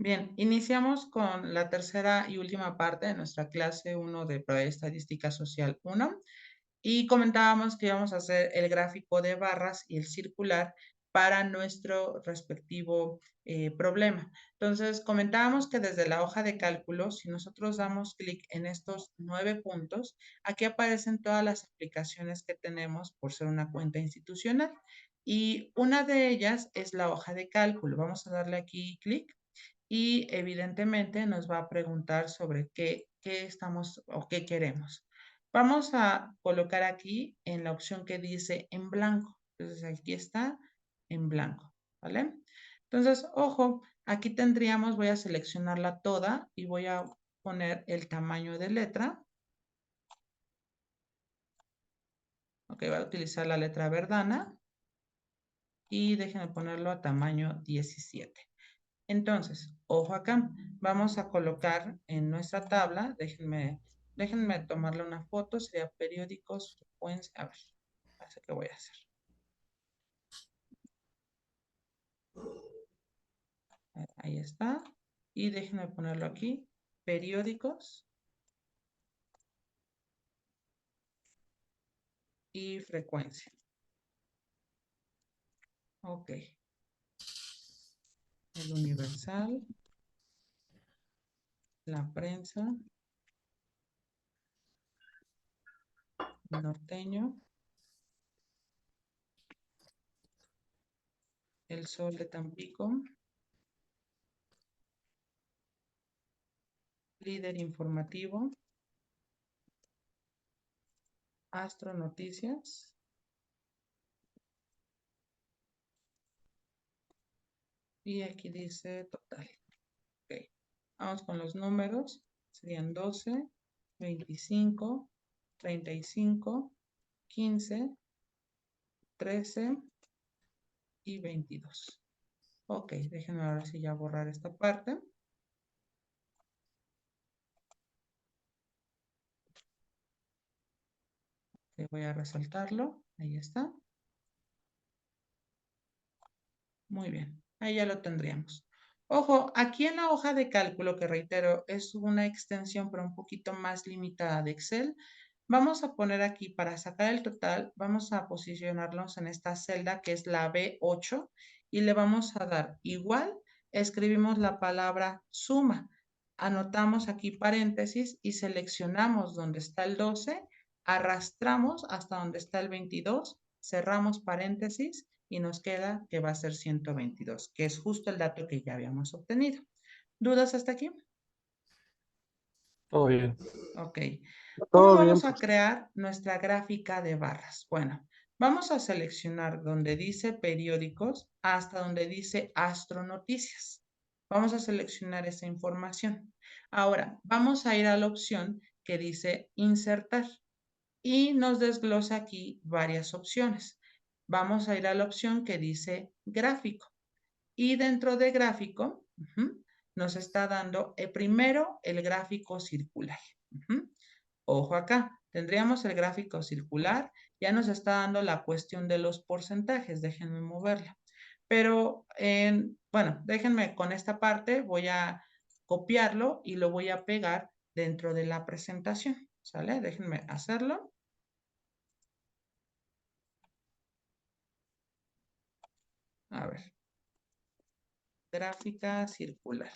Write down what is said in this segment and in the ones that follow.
Bien, iniciamos con la tercera y última parte de nuestra clase 1 de Probabilidad Estadística Social 1 y comentábamos que íbamos a hacer el gráfico de barras y el circular para nuestro respectivo problema. Entonces, comentábamos que desde la hoja de cálculo, si nosotros damos clic en estos 9 puntos, aquí aparecen todas las aplicaciones que tenemos por ser una cuenta institucional. Y una de ellas es la hoja de cálculo. Vamos a darle aquí clic y evidentemente nos va a preguntar sobre qué estamos o qué queremos. Vamos a colocar aquí en la opción que dice en blanco. Entonces aquí está en blanco, ¿vale? Entonces, ojo, aquí tendríamos, voy a seleccionarla toda y voy a poner el tamaño de letra. Ok, voy a utilizar la letra verdana y déjenme ponerlo a tamaño 17. Entonces, ojo acá, vamos a colocar en nuestra tabla, déjenme tomarle una foto, sería periódicos, frecuencia, a ver, así que voy a hacer. Ahí está, y déjenme ponerlo aquí, periódicos y frecuencia. Ok, el Universal, la prensa, el norteño, el Sol de Tampico, Líder Informativo, Astro Noticias, y aquí dice total. Ok, vamos con los números, serían 12, 25, 35, 15, 13 y 22. Ok, déjenme ahora sí ya borrar esta parte. Voy a resaltarlo, ahí está. Muy bien, ahí ya lo tendríamos. Ojo, aquí en la hoja de cálculo, que reitero, es una extensión pero un poquito más limitada de Excel, vamos a poner aquí para sacar el total, vamos a posicionarnos en esta celda que es la B8 y le vamos a dar igual, escribimos la palabra suma, anotamos aquí paréntesis y seleccionamos donde está el 12, arrastramos hasta donde está el 22, cerramos paréntesis y nos queda que va a ser 122, que es justo el dato que ya habíamos obtenido. ¿Dudas hasta aquí? Todo bien. Ok. ¿Cómo Todo bien, vamos a pues. crear nuestra gráfica de barras? Bueno, vamos a seleccionar donde dice periódicos hasta donde dice astronoticias. Vamos a seleccionar esa información. Ahora, vamos a ir a la opción que dice insertar y nos desglosa aquí varias opciones. Vamos a ir a la opción que dice gráfico y dentro de gráfico nos está dando primero el gráfico circular. Ojo acá, tendríamos el gráfico circular, ya nos está dando la cuestión de los porcentajes, déjenme moverla. Pero, bueno, déjenme con esta parte, voy a copiarlo y lo voy a pegar dentro de la presentación, ¿sale? Déjenme hacerlo. A ver, gráfica circular.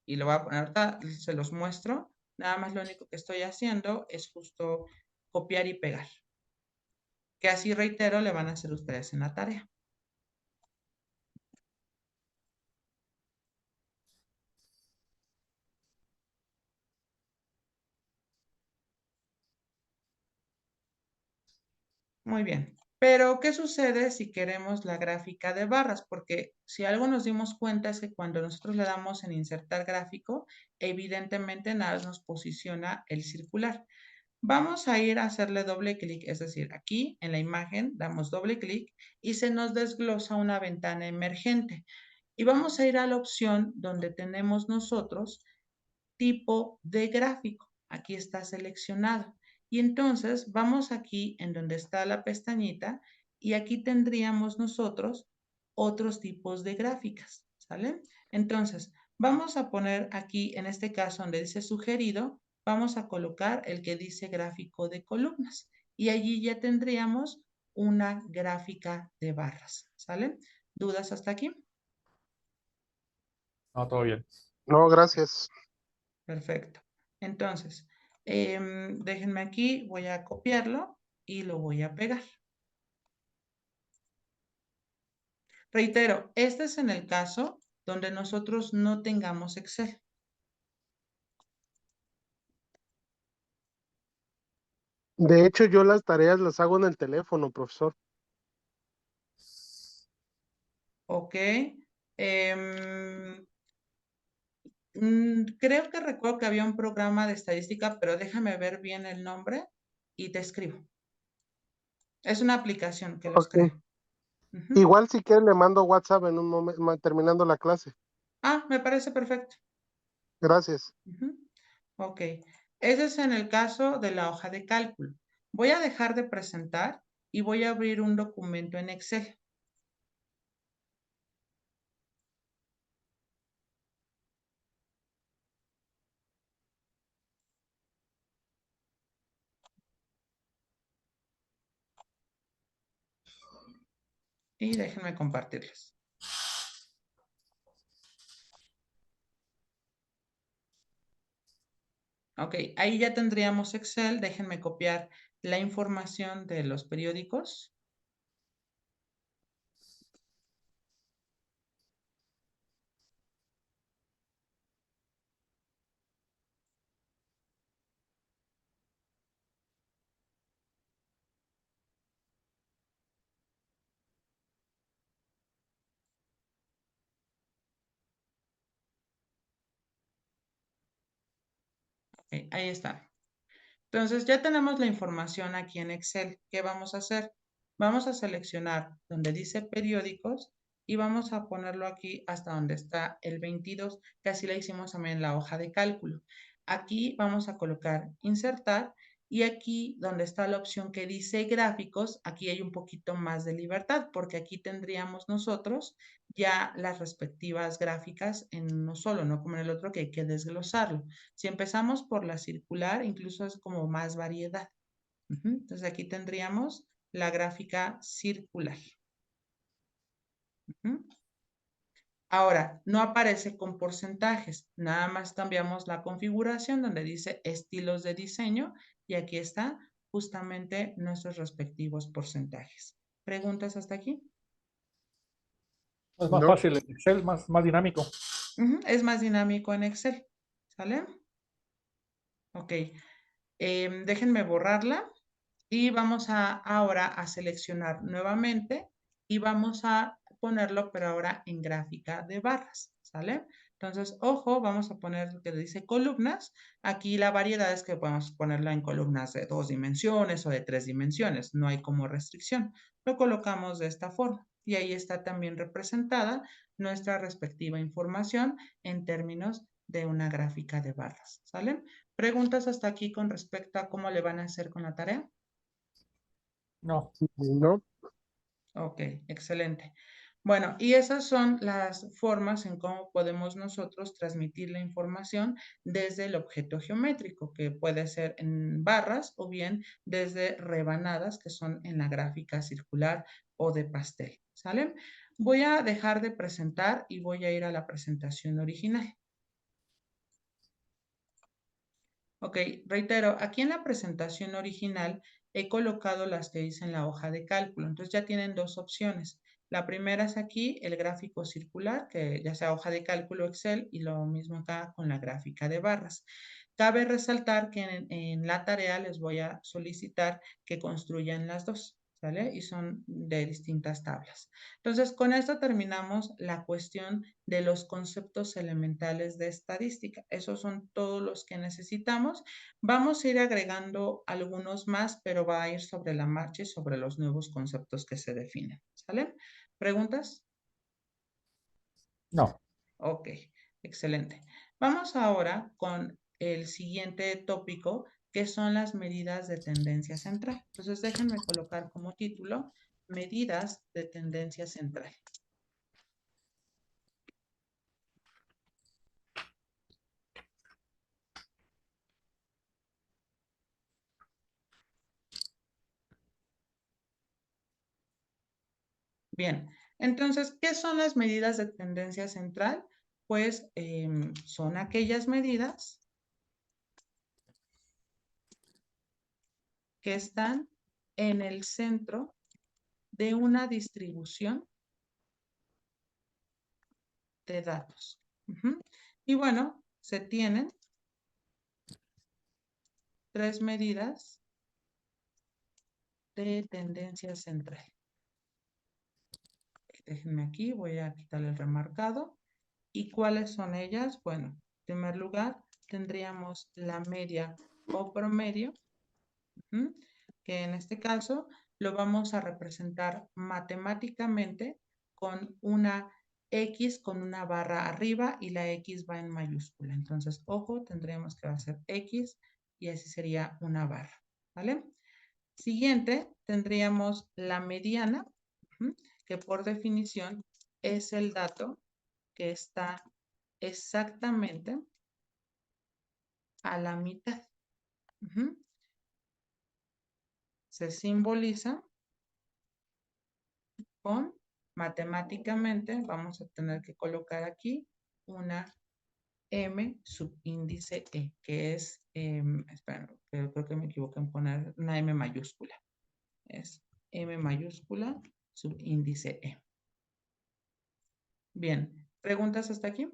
Y lo voy a poner, ahorita se los muestro. Nada más lo único que estoy haciendo es justo copiar y pegar. Que así, reitero, le van a hacer ustedes en la tarea. Muy bien. Pero, ¿qué sucede si queremos la gráfica de barras? Porque si algo nos dimos cuenta es que cuando nosotros le damos en insertar gráfico, evidentemente nada nos posiciona el circular. Vamos a ir a hacerle doble clic, es decir, aquí en la imagen damos doble clic y se nos desglosa una ventana emergente. Y vamos a ir a la opción donde tenemos nosotros tipo de gráfico. Aquí está seleccionado. Y entonces vamos aquí en donde está la pestañita y aquí tendríamos nosotros otros tipos de gráficas, ¿sale? Entonces, Vamos a poner aquí, en este caso donde dice sugerido, vamos a colocar el que dice gráfico de columnas. Y allí ya tendríamos una gráfica de barras, ¿sale? ¿Dudas hasta aquí? No, todo bien. No, gracias. Perfecto. Entonces, déjenme aquí, voy a copiarlo y lo voy a pegar. Reitero, este es en el caso donde nosotros no tengamos Excel. De hecho, yo las tareas las hago en el teléfono, profesor. ¿Ok? Creo que recuerdo que había un programa de estadística, pero déjame ver bien el nombre y te escribo. Es una aplicación que los Ok. crea. Ujú. Igual si quieres le mando WhatsApp en un momento, terminando la clase. Ah, me parece perfecto. Gracias. Ujú. Ok. Ese es en el caso de la hoja de cálculo. Voy a dejar de presentar y voy a abrir un documento en Excel. Y déjenme compartirles. Ok, ahí ya tendríamos Excel. Déjenme copiar la información de los periódicos. Ok, ahí está. Entonces ya tenemos la información aquí en Excel. ¿Qué vamos a hacer? Vamos a seleccionar donde dice periódicos y vamos a ponerlo aquí hasta donde está el 22, que así le hicimos también en la hoja de cálculo. Aquí vamos a colocar insertar y aquí donde está la opción que dice gráficos, aquí hay un poquito más de libertad porque aquí tendríamos nosotros ya las respectivas gráficas en uno solo, no como en el otro que hay que desglosarlo. Si empezamos por la circular, incluso es como más variedad. Entonces aquí tendríamos la gráfica circular. Ahora, no aparece con porcentajes, nada más cambiamos la configuración donde dice estilos de diseño y aquí está justamente nuestros respectivos porcentajes. ¿Preguntas hasta aquí? Es más No. fácil en Excel, más dinámico. Es más dinámico en Excel, ¿sale? Ok, déjenme borrarla y vamos ahora a seleccionar nuevamente y vamos a ponerlo, pero ahora en gráfica de barras, ¿sale? Entonces, ojo, vamos a poner lo que dice columnas. Aquí la variedad es que podemos ponerla en columnas de 2 dimensiones o de 3 dimensiones, no hay como restricción. Lo colocamos de esta forma y ahí está también representada nuestra respectiva información en términos de una gráfica de barras, ¿sale? ¿Preguntas hasta aquí con respecto a cómo le van a hacer con la tarea? No. No. Ok, excelente. Bueno, y esas son las formas en cómo podemos nosotros transmitir la información desde el objeto geométrico, que puede ser en barras o bien desde rebanadas, que son en la gráfica circular o de pastel. ¿Sale? Voy a dejar de presentar y voy a ir a la presentación original. Ok, reitero, aquí en la presentación original he colocado las que hice en la hoja de cálculo. Entonces ya tienen dos opciones. La primera es aquí el gráfico circular, que ya sea hoja de cálculo Excel, y lo mismo acá con la gráfica de barras. Cabe resaltar que en la tarea les voy a solicitar que construyan las dos, ¿sale? Y son de distintas tablas. Entonces, con esto terminamos la cuestión de los conceptos elementales de estadística. Esos son todos los que necesitamos. Vamos a ir agregando algunos más, pero va a ir sobre la marcha y sobre los nuevos conceptos que se definen, ¿sale? ¿Preguntas? No. Ok, excelente. Vamos ahora con el siguiente tópico, que son las medidas de tendencia central. Entonces, déjenme colocar como título, medidas de tendencia central. Bien, entonces, ¿qué son las medidas de tendencia central? Pues son aquellas medidas que están en el centro de una distribución de datos. Y bueno, se tienen 3 medidas de tendencia central. Déjenme aquí, voy a quitarle el remarcado. ¿Y cuáles son ellas? Bueno, en primer lugar, tendríamos la media o promedio, que en este caso lo vamos a representar matemáticamente con una X con una barra arriba y la X va en mayúscula. Entonces, ojo, tendríamos que hacer X y así sería una barra, ¿vale? Siguiente, tendríamos la mediana, que por definición es el dato que está exactamente a la mitad. Se simboliza con, matemáticamente, vamos a tener que colocar aquí una M subíndice E, que es, esperen, creo que me equivoqué en poner una M mayúscula. Es M mayúscula subíndice E. Bien, ¿preguntas hasta aquí?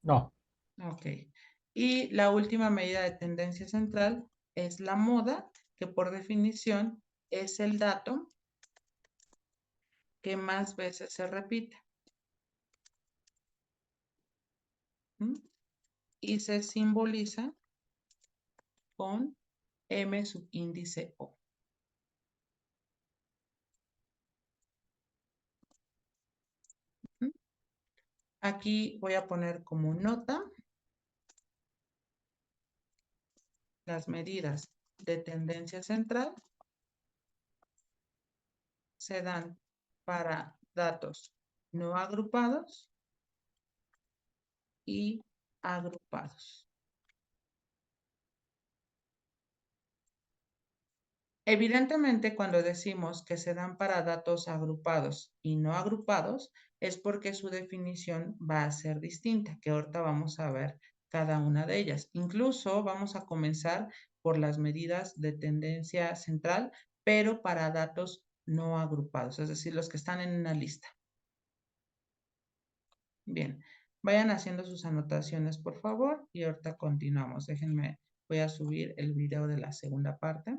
No. Ok. Y la última medida de tendencia central es la moda, que por definición es el dato que más veces se repite. Y se simboliza con M subíndice O. Aquí voy a poner como nota las medidas de tendencia central se dan para datos no agrupados y agrupados. Evidentemente, cuando decimos que se dan para datos agrupados y no agrupados, es porque su definición va a ser distinta, que ahorita vamos a ver cada una de ellas. Incluso vamos a comenzar por las medidas de tendencia central, pero para datos no agrupados, es decir, los que están en una lista. Bien, vayan haciendo sus anotaciones, por favor, y ahorita continuamos. Déjenme, voy a subir el video de la segunda parte.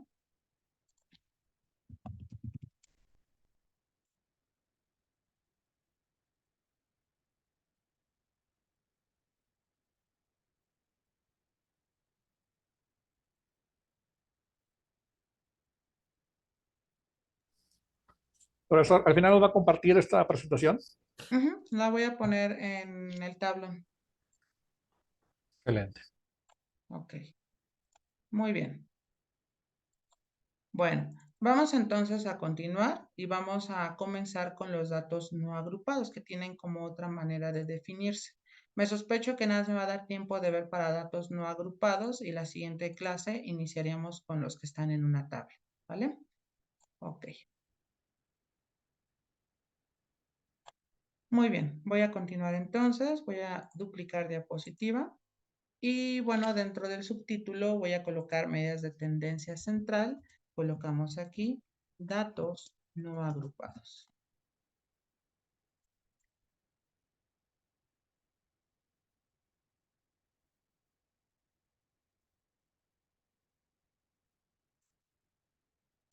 Profesor, al final nos va a compartir esta presentación. La voy a poner en el tablón. Excelente. Ok, muy bien. Bueno, vamos entonces a continuar y vamos a comenzar con los datos no agrupados que tienen como otra manera de definirse. Me sospecho que nada me va a dar tiempo de ver para datos no agrupados y la siguiente clase iniciaríamos con los que están en una tabla, ¿vale? Ok. Muy bien, voy a continuar entonces, voy a duplicar diapositiva y bueno, dentro del subtítulo voy a colocar medidas de tendencia central, colocamos aquí datos no agrupados.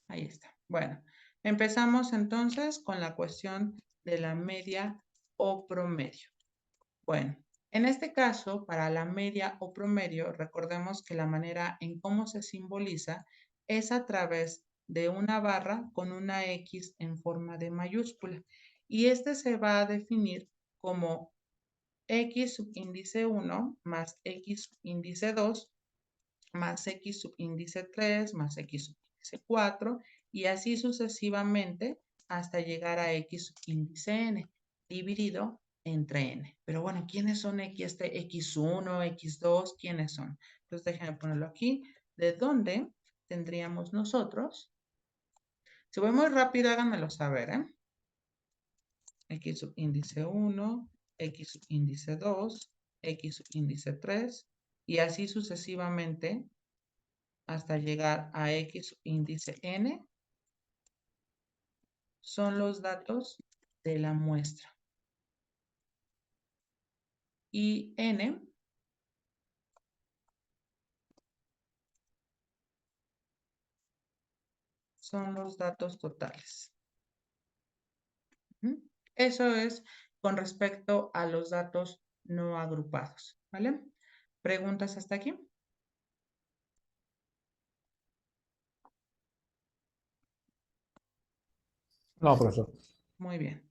Ahí está. Bueno, empezamos entonces con la cuestión de la media o promedio. Bueno, en este caso, para la media o promedio, recordemos que la manera en cómo se simboliza es a través de una barra con una X en forma de mayúscula. Y este se va a definir como X subíndice 1 más X subíndice 2 más X subíndice 3 más X subíndice 4 y así sucesivamente hasta llegar a X subíndice n dividido entre n. Pero bueno, ¿quiénes son X1, X2? ¿Quiénes son? Entonces déjenme ponerlo aquí. ¿De dónde tendríamos nosotros, si voy muy rápido, háganmelo saber, X subíndice 1, X subíndice 2, X subíndice 3, y así sucesivamente hasta llegar a X subíndice N, son los datos de la muestra. Y N son los datos totales. Eso es con respecto a los datos no agrupados, ¿vale? ¿Preguntas hasta aquí? No, profesor. Muy bien.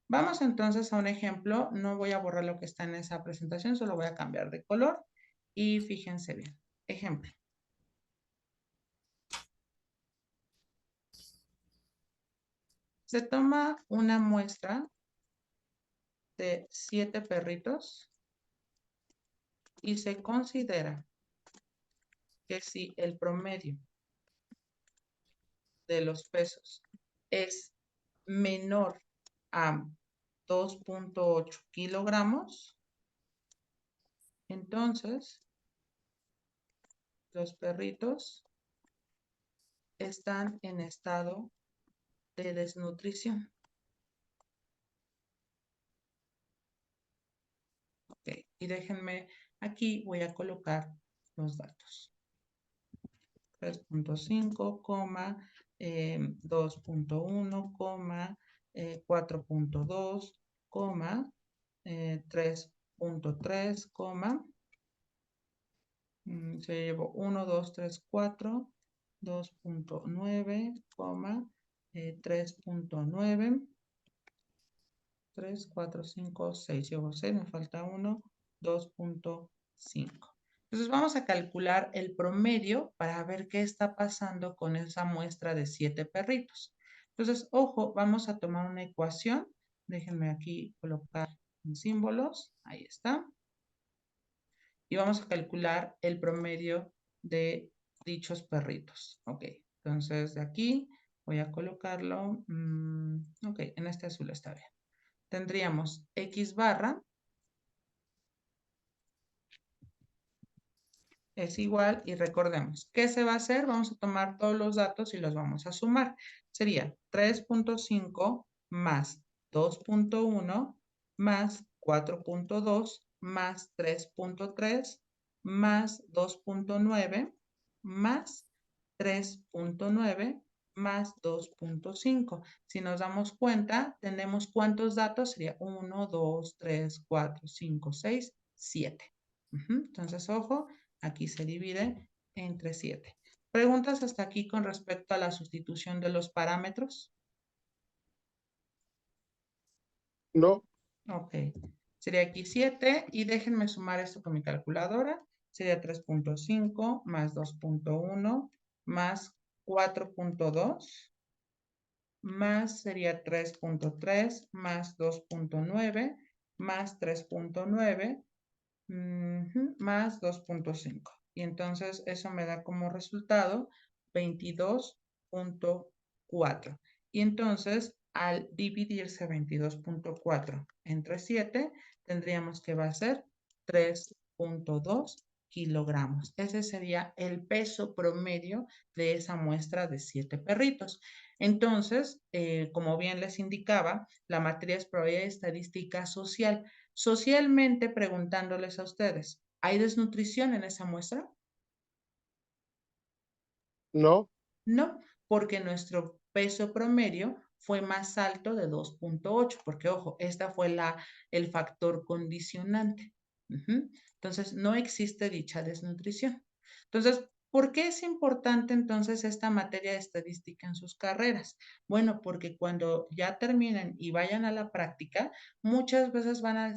Vamos entonces a un ejemplo. No voy a borrar lo que está en esa presentación, solo voy a cambiar de color. Y fíjense bien. Ejemplo. Se toma una muestra de 7 perritos y se considera que si el promedio de los pesos es menor a 2.8 kilogramos, entonces los perritos están en estado de desnutrición. Ok, y déjenme, aquí voy a colocar los datos. 3.5, 2.1, 4.2, 3.3, se llevó 1, 2, 3, 4, 2.9, 3.9, 3, 4, 5, 6, llevo 6, me falta 1, 2.5. Entonces vamos a calcular el promedio para ver qué está pasando con esa muestra de 7 perritos. Entonces, ojo, vamos a tomar una ecuación. Déjenme aquí colocar en símbolos. Ahí está. Y vamos a calcular el promedio de dichos perritos. Ok, entonces de aquí voy a colocarlo. Ok, en este azul está bien. Tendríamos X barra es igual, y recordemos, ¿qué se va a hacer? Vamos a tomar todos los datos y los vamos a sumar. Sería 3.5 más 2.1 más 4.2 más 3.3 más 2.9 más 3.9 más 2.5. Si nos damos cuenta, tenemos cuántos datos, sería 1, 2, 3, 4, 5, 6, 7. Entonces, ojo, aquí se divide entre 7. ¿Preguntas hasta aquí con respecto a la sustitución de los parámetros? No. Ok. Sería aquí 7 y déjenme sumar esto con mi calculadora. Sería 3.5 más 2.1 más 4.2 más sería 3.3 más 2.9 más 3.9 más 2.5. Y entonces eso me da como resultado 22.4. Y entonces al dividirse 22.4 entre 7, tendríamos que va a ser 3.2 kilogramos. Ese sería el peso promedio de esa muestra de 7 perritos. Entonces, como bien les indicaba, la materia es probabilidad estadística social. Socialmente, preguntándoles a ustedes, ¿hay desnutrición en esa muestra? No. No, porque nuestro peso promedio fue más alto de 2.8, porque ojo, esta fue el factor condicionante. Entonces, no existe dicha desnutrición. Entonces, ¿por qué es importante entonces esta materia de estadística en sus carreras? Bueno, porque cuando ya terminen y vayan a la práctica, muchas veces van a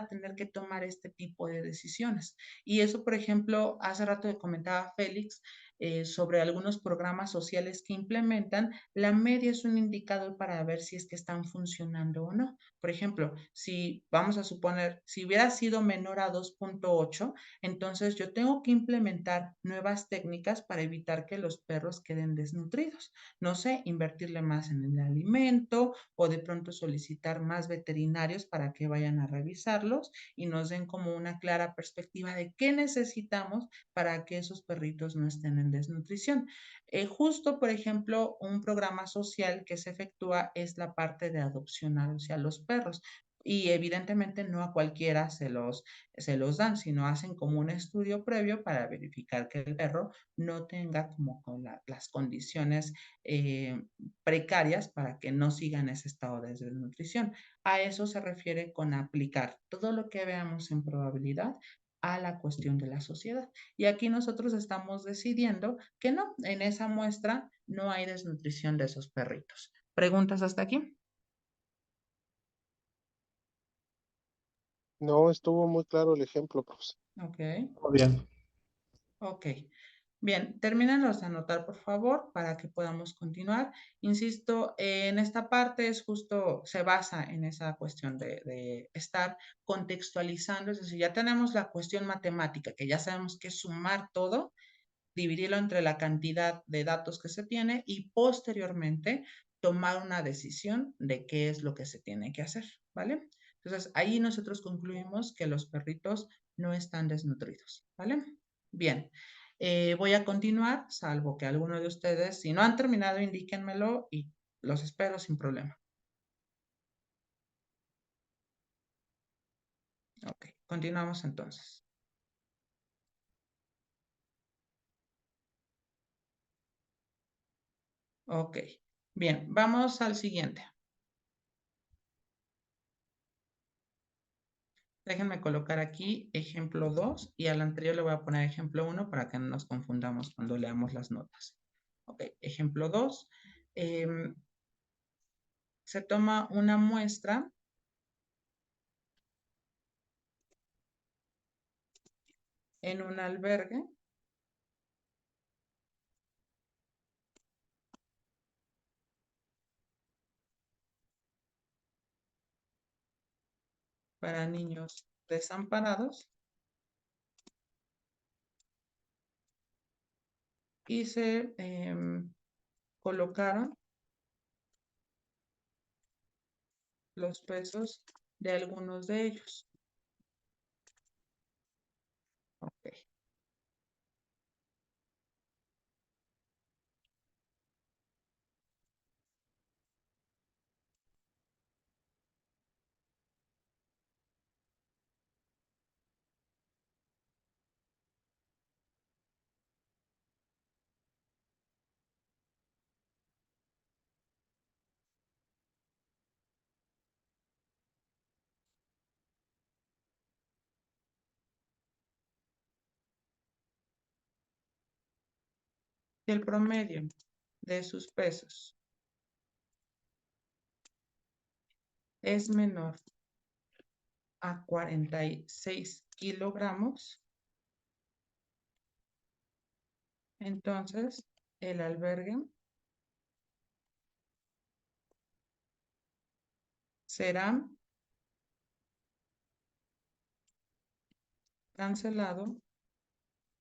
tener que tomar este tipo de decisiones. Y eso, por ejemplo, hace rato que comentaba Félix, sobre algunos programas sociales que implementan, la media es un indicador para ver si es que están funcionando o no. Por ejemplo, si vamos a suponer, si hubiera sido menor a 2.8, entonces yo tengo que implementar nuevas técnicas para evitar que los perros queden desnutridos. No sé, invertirle más en el alimento o de pronto solicitar más veterinarios para que vayan a revisarlos y nos den como una clara perspectiva de qué necesitamos para que esos perritos no estén en desnutrición. Justo, por ejemplo, un programa social que se efectúa es la parte de adopcionar, o sea, los perros. Y evidentemente no a cualquiera se los dan, sino hacen como un estudio previo para verificar que el perro no tenga como las condiciones precarias para que no siga en ese estado de desnutrición. A eso se refiere con aplicar todo lo que veamos en probabilidad a la cuestión de la sociedad. Y aquí nosotros estamos decidiendo que no, en esa muestra no hay desnutrición de esos perritos. ¿Preguntas hasta aquí? No, estuvo muy claro el ejemplo, profesor. Ok, Muy bien. ok. Bien, termínanos de anotar, por favor, para que podamos continuar. Insisto, en esta parte es justo, se basa en esa cuestión de estar contextualizando, es decir, ya tenemos la cuestión matemática, que ya sabemos que es sumar todo, dividirlo entre la cantidad de datos que se tiene y posteriormente tomar una decisión de qué es lo que se tiene que hacer, ¿vale? Entonces, ahí nosotros concluimos que los perritos no están desnutridos, ¿vale? Bien, voy a continuar, salvo que alguno de ustedes, si no han terminado, indíquenmelo y los espero sin problema. Ok, continuamos entonces. Ok, bien, vamos al siguiente. Déjenme colocar aquí ejemplo 2 y al anterior le voy a poner ejemplo 1 para que no nos confundamos cuando leamos las notas. Ok, ejemplo 2. Se toma una muestra en un albergue para niños desamparados y se colocaron los pesos de algunos de ellos. Ok. El promedio de sus pesos es menor a 46 kilogramos, entonces el albergue será cancelado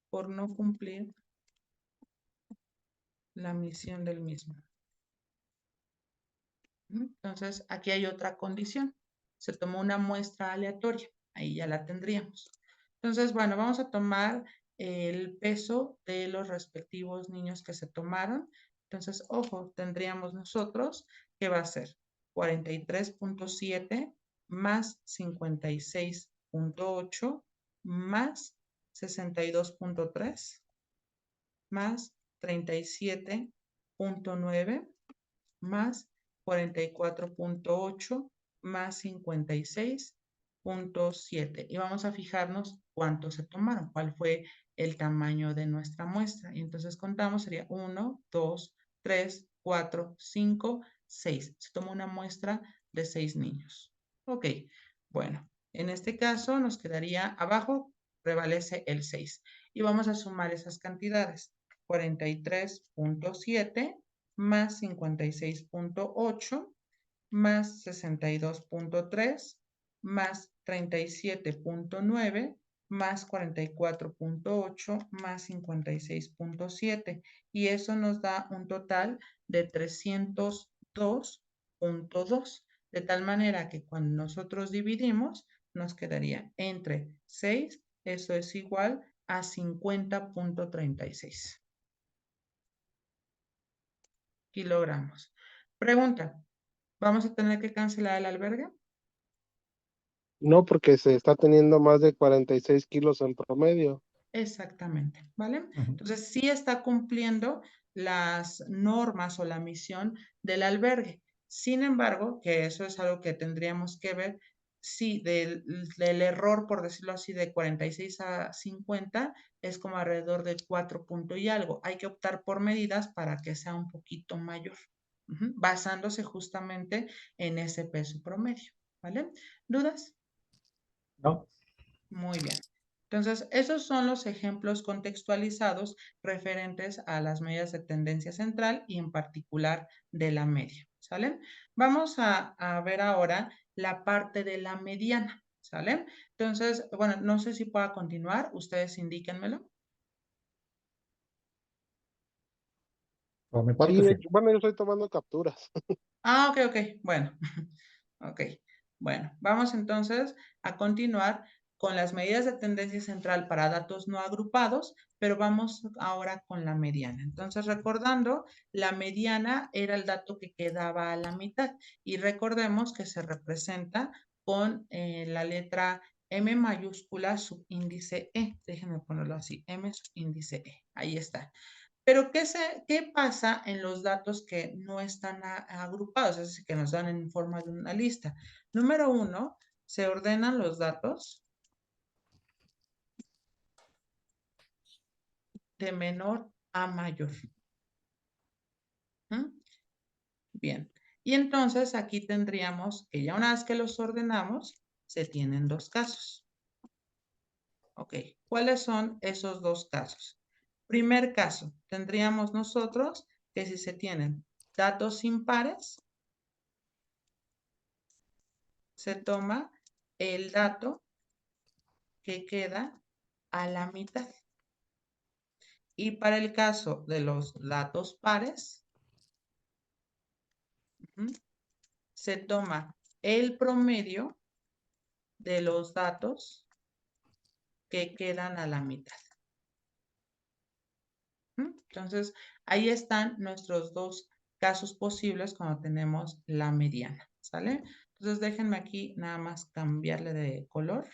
por no cumplir la misión del mismo. Entonces, aquí hay otra condición. Se tomó una muestra aleatoria. Ahí ya la tendríamos. Entonces, bueno, vamos a tomar el peso de los respectivos niños que se tomaron. Entonces, ojo, tendríamos nosotros que va a ser 43.7 más 56.8 más 62.3 más 37.9 más 44.8 más 56.7. Y vamos a fijarnos cuántos se tomaron, cuál fue el tamaño de nuestra muestra. Y entonces contamos, sería 1, 2, 3, 4, 5, 6. Se tomó una muestra de 6 niños. Ok, bueno, en este caso nos quedaría abajo, prevalece el 6. Y vamos a sumar esas cantidades. 43.7 más 56.8 más 62.3 más 37.9 más 44.8 más 56.7 y eso nos da un total de 302.2, de tal manera que cuando nosotros dividimos nos quedaría entre 6, eso es igual a 50.36 kilogramos. Pregunta, ¿vamos a tener que cancelar el albergue? No, porque se está teniendo más de 46 kilos en promedio. Exactamente, ¿vale? Ujú. Entonces, sí está cumpliendo las normas o la misión del albergue. Sin embargo, que eso es algo que tendríamos que ver, sí, del error, por decirlo así, de 46 a 50, es como alrededor de 4 puntos y algo. Hay que optar por medidas para que sea un poquito mayor, basándose justamente en ese peso promedio, ¿vale? ¿Dudas? ¿No? Muy bien. Entonces, esos son los ejemplos contextualizados referentes a las medidas de tendencia central y en particular de la media, ¿sale? Vamos a ver ahora la parte de la mediana, ¿sale? Entonces, bueno, no sé si pueda continuar, ustedes indíquenmelo. Por mi Sí, parte, sí. bueno, yo estoy tomando capturas. Ah, ok, bueno, ok. Bueno, vamos entonces a continuar con las medidas de tendencia central para datos no agrupados, pero vamos ahora con la mediana. Entonces, recordando, la mediana era el dato que quedaba a la mitad y recordemos que se representa con la letra M mayúscula subíndice E. Déjenme ponerlo así, M subíndice E. Ahí está. Pero, ¿qué pasa en los datos que no están agrupados? Es decir, que nos dan en forma de una lista. Número 1, se ordenan los datos de menor a mayor. Bien. Y entonces aquí tendríamos que ya una vez que los ordenamos, se tienen dos casos. Ok. ¿Cuáles son esos dos casos? Primer caso, tendríamos nosotros que si se tienen datos impares, se toma el dato que queda a la mitad. Y para el caso de los datos pares, se toma el promedio de los datos que quedan a la mitad. Entonces, ahí están nuestros dos casos posibles cuando tenemos la mediana, ¿sale? Entonces, déjenme aquí nada más cambiarle de color.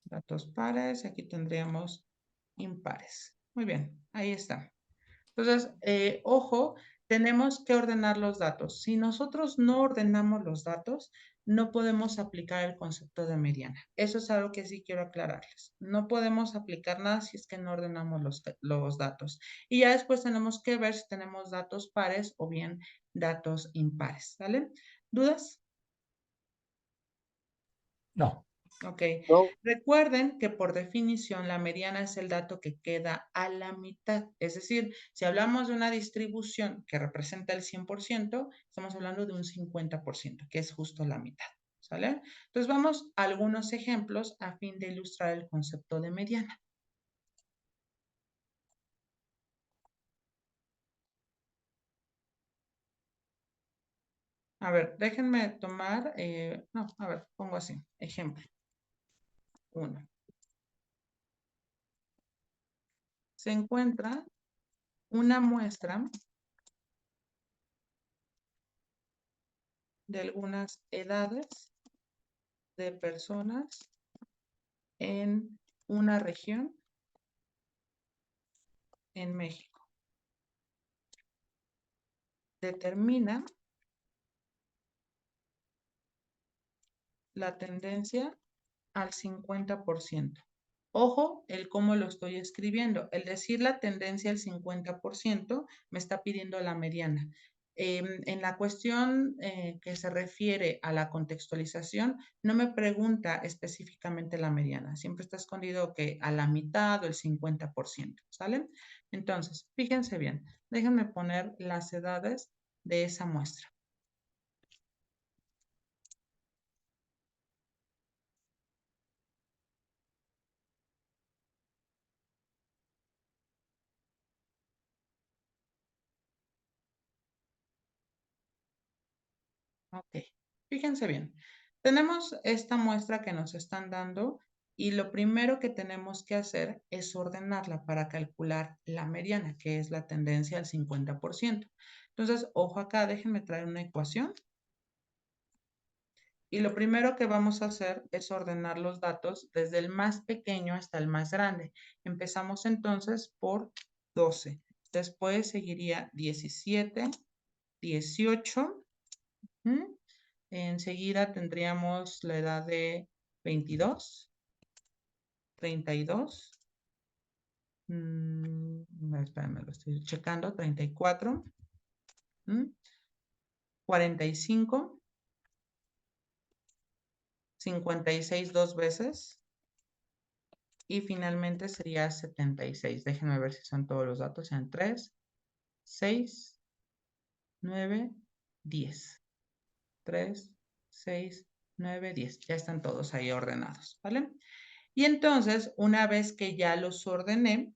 Datos pares, aquí tendríamos impares. Muy bien, ahí está. Entonces, ojo, tenemos que ordenar los datos. Si nosotros no ordenamos los datos, no podemos aplicar el concepto de mediana. Eso es algo que sí quiero aclararles. No podemos aplicar nada si es que no ordenamos los datos. Y ya después tenemos que ver si tenemos datos pares o bien datos impares. ¿Vale? ¿Dudas? No. Ok. No, Recuerden que por definición la mediana es el dato que queda a la mitad. Es decir, si hablamos de una distribución que representa el 100%, estamos hablando de un 50%, que es justo la mitad. ¿Sale? Entonces vamos a algunos ejemplos a fin de ilustrar el concepto de mediana. A ver, déjenme tomar, no, a ver, pongo así, ejemplo. 1. Se encuentra una muestra de algunas edades de personas en una región en México. Determina la tendencia al 50%. Ojo, el cómo lo estoy escribiendo. El decir la tendencia al 50% me está pidiendo la mediana. En la cuestión que se refiere a la contextualización, no me pregunta específicamente la mediana. Siempre está escondido que a la mitad o el 50%, ¿sale? Entonces, fíjense bien. Déjenme poner las edades de esa muestra. Ok, fíjense bien. Tenemos esta muestra que nos están dando y lo primero que tenemos que hacer es ordenarla para calcular la mediana, que es la tendencia al 50%. Entonces, ojo acá, déjenme traer una ecuación. Y lo primero que vamos a hacer es ordenar los datos desde el más pequeño hasta el más grande. Empezamos entonces por 12. Después seguiría 17, 18. Enseguida tendríamos la edad de 22, 32. Espérame, lo estoy checando. 34. 45. 56 dos veces. Y finalmente sería 76. Déjenme ver si son todos los datos. Sean 3, 6, 9, 10. 3, 6, 9, 10. Ya están todos ahí ordenados, ¿vale? Y entonces, una vez que ya los ordené,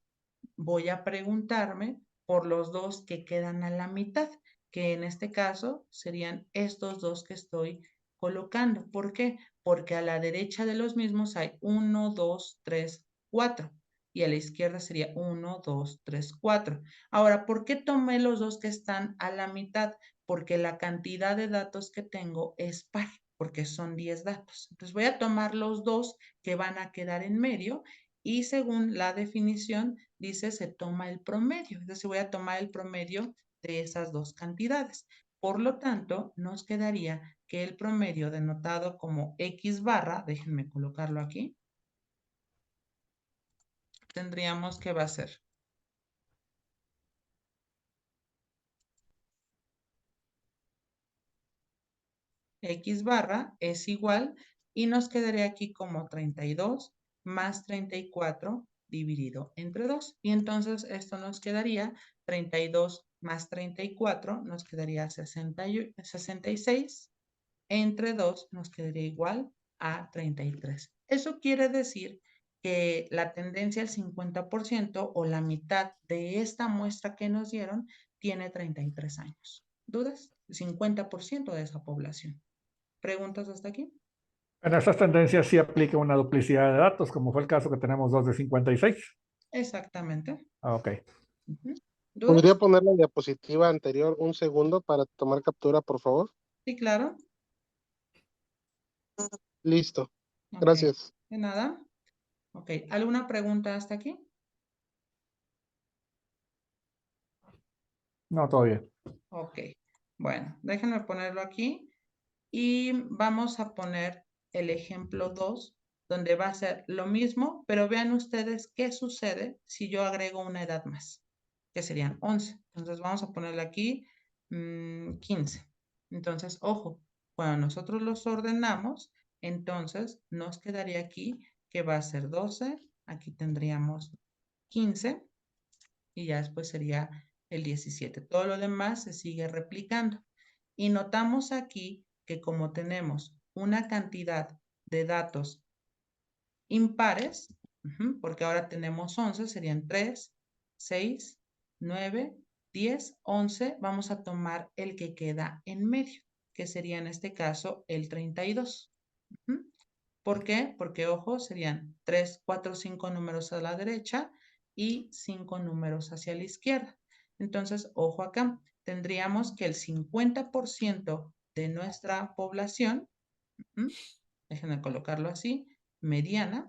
voy a preguntarme por los dos que quedan a la mitad, que en este caso serían estos dos que estoy colocando. ¿Por qué? Porque a la derecha de los mismos hay 1, 2, 3, 4. Y a la izquierda sería 1, 2, 3, 4. Ahora, ¿por qué tomé los dos que están a la mitad? Porque la cantidad de datos que tengo es par, porque son 10 datos. Entonces voy a tomar los dos que van a quedar en medio y según la definición dice se toma el promedio. Entonces voy a tomar el promedio de esas dos cantidades. Por lo tanto, nos quedaría que el promedio denotado como X barra, déjenme colocarlo aquí, tendríamos que va a ser X barra es igual y nos quedaría aquí como 32 más 34 dividido entre 2. Y entonces esto nos quedaría 32 más 34, nos quedaría 66. Entre 2 nos quedaría igual a 33. Eso quiere decir que la tendencia al 50% o la mitad de esta muestra que nos dieron tiene 33 años. ¿Dudas? El 50% de esa población. ¿Preguntas hasta aquí? En estas tendencias sí aplica una duplicidad de datos, como fue el caso que tenemos dos de 56. Exactamente. Ok. ¿Dudas? ¿Podría poner la diapositiva anterior un segundo para tomar captura, por favor? Sí, claro. Listo. Ok. Gracias. De nada. Ok. ¿Alguna pregunta hasta aquí? No, todo bien. Ok. Bueno, déjenme ponerlo aquí. Y vamos a poner el ejemplo 2, donde va a ser lo mismo, pero vean ustedes qué sucede si yo agrego una edad más, que serían 11. Entonces vamos a ponerle aquí 15. Entonces, ojo, cuando nosotros los ordenamos, entonces nos quedaría aquí que va a ser 12, aquí tendríamos 15 y ya después sería el 17. Todo lo demás se sigue replicando. Y notamos aquí que como tenemos una cantidad de datos impares, porque ahora tenemos 11, serían 3, 6, 9, 10, 11, vamos a tomar el que queda en medio, que sería en este caso el 32. ¿Por qué? Porque, ojo, serían 3, 4, 5 números a la derecha y 5 números hacia la izquierda. Entonces, ojo acá, tendríamos que el 50% de nuestra población, déjenme colocarlo así, mediana,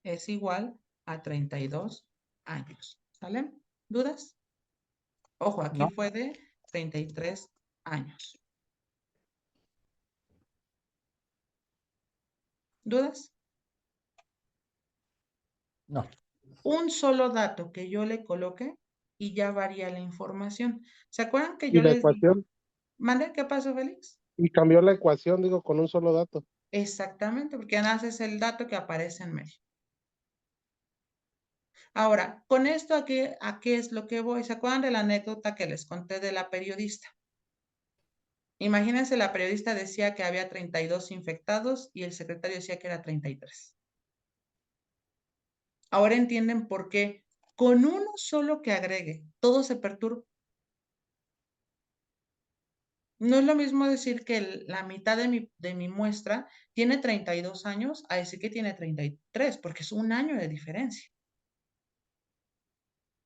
es igual a 32 años. ¿Sale? ¿Dudas? Ojo, aquí No, fue de 33 años. ¿Dudas? No. Un solo dato que yo le coloque y ya varía la información. ¿Se acuerdan que Y yo la les dije? ecuación, ¿Mande? ¿Qué pasó, Félix? y cambió la ecuación, digo, con un solo dato. Exactamente, porque nada más es el dato que aparece en medio. Ahora, con esto, ¿a qué es lo que voy? ¿Se acuerdan de la anécdota que les conté de la periodista? Imagínense, la periodista decía que había 32 infectados y el secretario decía que era 33. Ahora entienden por qué con uno solo que agregue, todo se perturba. No es lo mismo decir que la mitad de mi muestra tiene 32 años a decir que tiene 33, porque es un año de diferencia.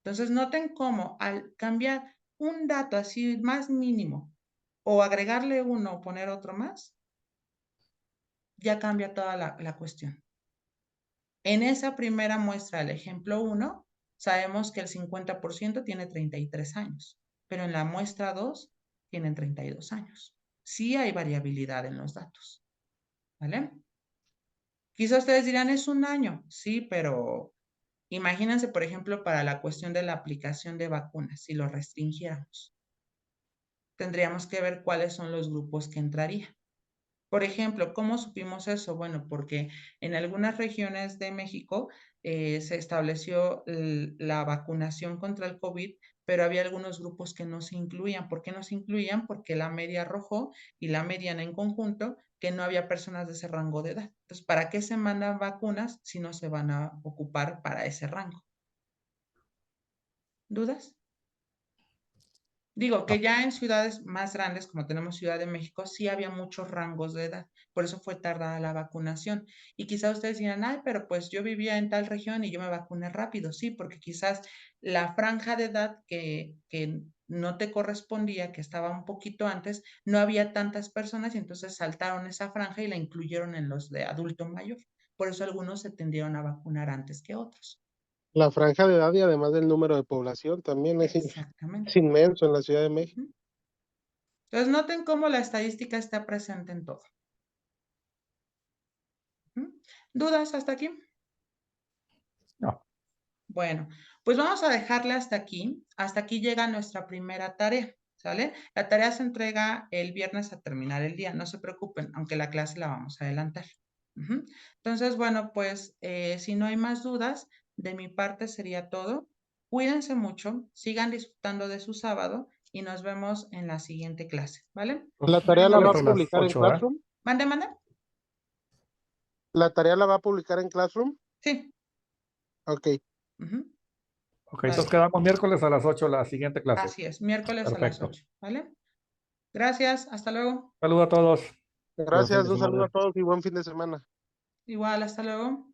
Entonces, noten cómo al cambiar un dato así más mínimo o agregarle uno o poner otro más, ya cambia toda la cuestión. En esa primera muestra, el ejemplo 1, sabemos que el 50% tiene 33 años, pero en la muestra 2 tienen 32 años. Sí hay variabilidad en los datos, ¿vale? Quizá ustedes dirán, es un año, sí, pero imagínense, por ejemplo, para la cuestión de la aplicación de vacunas, si lo restringiéramos, tendríamos que ver cuáles son los grupos que entrarían. Por ejemplo, ¿cómo supimos eso? Bueno, porque en algunas regiones de México se estableció la vacunación contra el COVID, pero había algunos grupos que no se incluían. ¿Por qué no se incluían? Porque la media arrojó y la mediana en conjunto que no había personas de ese rango de edad. Entonces, ¿para qué se mandan vacunas si no se van a ocupar para ese rango? ¿Dudas? Digo que ya en ciudades más grandes, como tenemos Ciudad de México, sí había muchos rangos de edad, por eso fue tardada la vacunación. Y quizás ustedes dirán, ay, pero pues yo vivía en tal región y yo me vacuné rápido, sí, porque quizás la franja de edad que no te correspondía, que estaba un poquito antes, no había tantas personas y entonces saltaron esa franja y la incluyeron en los de adulto mayor. Por eso algunos se tendieron a vacunar antes que otros. La franja de edad y además del número de población también es Exactamente. inmenso en la Ciudad de México. Ujú. Entonces noten cómo la estadística está presente en todo. ¿Dudas hasta aquí? No. Bueno, pues vamos a dejarla hasta aquí. Hasta aquí llega nuestra primera tarea, ¿sale? La tarea se entrega el viernes a terminar el día. No se preocupen, aunque la clase la vamos a adelantar. Entonces, bueno, pues si no hay más dudas, de mi parte sería todo. Cuídense mucho, sigan disfrutando de su sábado y nos vemos en la siguiente clase, ¿vale? ¿La tarea la va a Miércoles a las publicar en 8, ¿eh? Classroom? Mande, mande. ¿La tarea la va a publicar en Classroom? Sí. Ok. Ujú. Ok, Vale. entonces quedamos miércoles a las 8 la siguiente clase. Así es, miércoles a las Perfecto. 8, ¿vale? Gracias, hasta luego. Saludos a todos. Buen fin Gracias, de un saludo a semana. todos y buen fin de semana. Igual, hasta luego.